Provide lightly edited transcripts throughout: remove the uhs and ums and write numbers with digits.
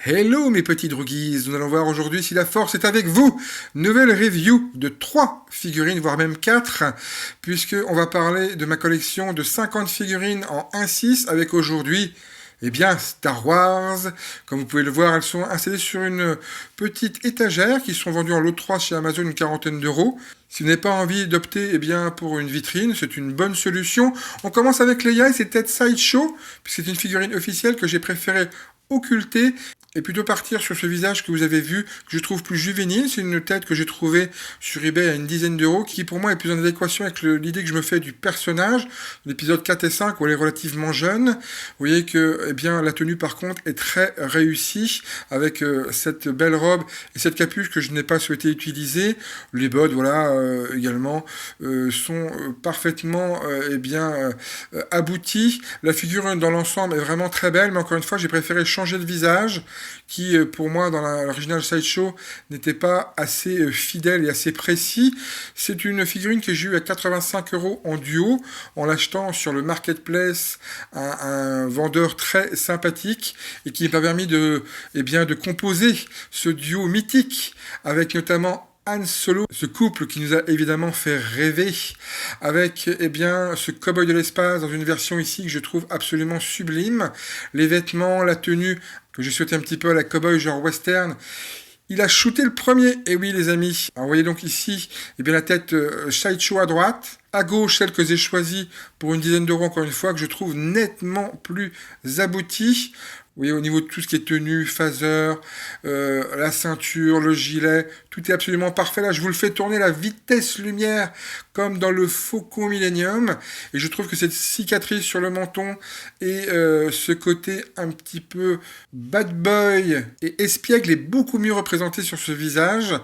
Hello mes petits droguises, nous allons voir aujourd'hui si la force est avec vous. Nouvelle review de 3 figurines, voire même 4, puisque on va parler de ma collection de 50 figurines en 1/6 avec aujourd'hui, eh bien, Star Wars. Comme vous pouvez le voir, elles sont installées sur une petite étagère qui sont vendues en lot 3 chez Amazon une quarantaine d'euros. Si vous n'avez pas envie d'opter eh bien, pour une vitrine, c'est une bonne solution. On commence avec Leia et c'est tête Sideshow, puisque c'est une figurine officielle que j'ai préféré occulter et plutôt partir sur ce visage que vous avez vu, que je trouve plus juvénile. C'est une tête que j'ai trouvée sur eBay à une dizaine d'euros, qui pour moi est plus en adéquation avec l'idée que je me fais du personnage. L'épisode 4 et 5, où elle est relativement jeune. Vous voyez que eh bien, la tenue par contre est très réussie, avec cette belle robe et cette capuche que je n'ai pas souhaité utiliser. Les bottes, voilà, également, sont parfaitement eh bien, abouties. La figure dans l'ensemble est vraiment très belle, mais encore une fois, j'ai préféré changer de visage, qui pour moi dans l'original Sideshow n'était pas assez fidèle et assez précis. C'est une figurine que j'ai eue à 85 euros en duo, en l'achetant sur le marketplace à un vendeur très sympathique et qui m'a permis de, eh bien, de composer ce duo mythique avec notamment Han Solo, ce couple qui nous a évidemment fait rêver, avec eh bien, ce cow-boy de l'espace dans une version ici que je trouve absolument sublime. Les vêtements, la tenue que j'ai souhaité un petit peu à la cow-boy genre western. Il a shooté le premier, et oui les amis. Alors, vous voyez donc ici eh bien, la tête Sideshow à droite, à gauche celle que j'ai choisie pour une dizaine d'euros encore une fois, que je trouve nettement plus aboutie. Vous voyez, au niveau de tout ce qui est tenue, phaser, la ceinture, le gilet, tout est absolument parfait. Là, je vous le fais tourner la vitesse lumière, comme dans le Faucon Millennium. Et je trouve que cette cicatrice sur le menton et ce côté un petit peu bad boy et espiègle est beaucoup mieux représenté sur ce visage.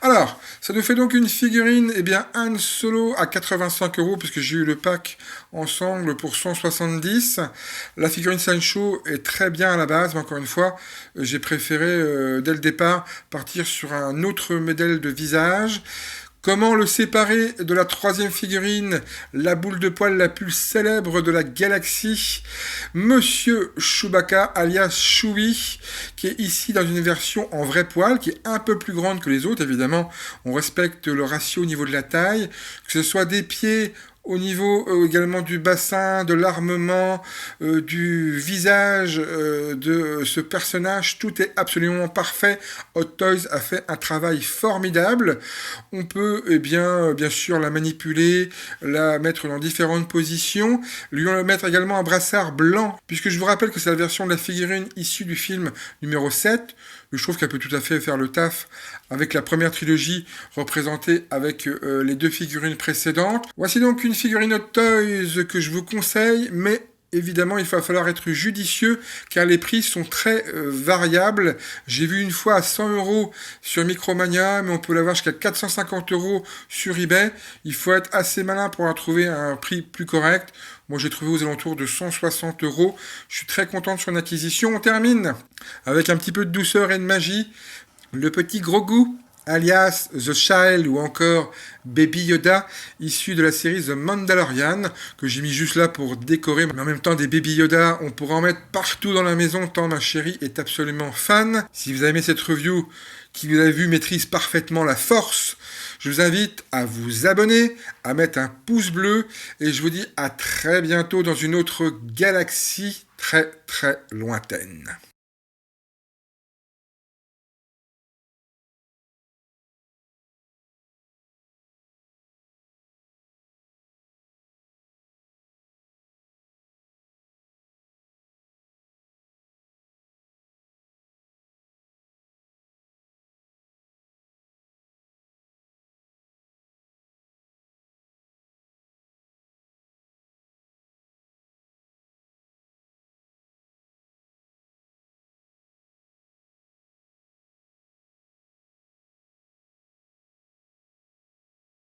Alors, ça nous fait donc une figurine, eh bien, Han Solo à 85 euros, puisque j'ai eu le pack ensemble pour 170. La figurine Sideshow est très bien à la base, mais encore une fois, j'ai préféré dès le départ partir sur un autre modèle de visage. Comment le séparer de la troisième figurine, la boule de poil la plus célèbre de la galaxie, Monsieur Chewbacca, alias Chewie, qui est ici dans une version en vrai poil, qui est un peu plus grande que les autres, évidemment. On respecte le ratio au niveau de la taille, que ce soit des pieds au niveau également du bassin, de l'armement, du visage de ce personnage, tout est absolument parfait. Hot Toys a fait un travail formidable. On peut eh bien sûr la manipuler, la mettre dans différentes positions, lui mettre également un brassard blanc, puisque je vous rappelle que c'est la version de la figurine issue du film numéro 7. Je trouve qu'elle peut tout à fait faire le taf avec la première trilogie représentée avec les 2 figurines précédentes. Voici donc une figurine Hot Toys que je vous conseille, mais évidemment, il va falloir être judicieux car les prix sont très variables. J'ai vu une fois à 100 euros sur Micromania, mais on peut l'avoir jusqu'à 450 euros sur eBay. Il faut être assez malin pour en trouver un prix plus correct. Moi, j'ai trouvé aux alentours de 160 euros. Je suis très content de son acquisition. On termine avec un petit peu de douceur et de magie. Le petit Grogu, alias The Child ou encore Baby Yoda, issu de la série The Mandalorian, que j'ai mis juste là pour décorer, mais en même temps des Baby Yoda, on pourra en mettre partout dans la maison tant ma chérie est absolument fan. Si vous avez aimé cette review, qui vous avez vu maîtrise parfaitement la force, je vous invite à vous abonner, à mettre un pouce bleu, et je vous dis à très bientôt dans une autre galaxie très très lointaine.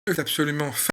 C'est absolument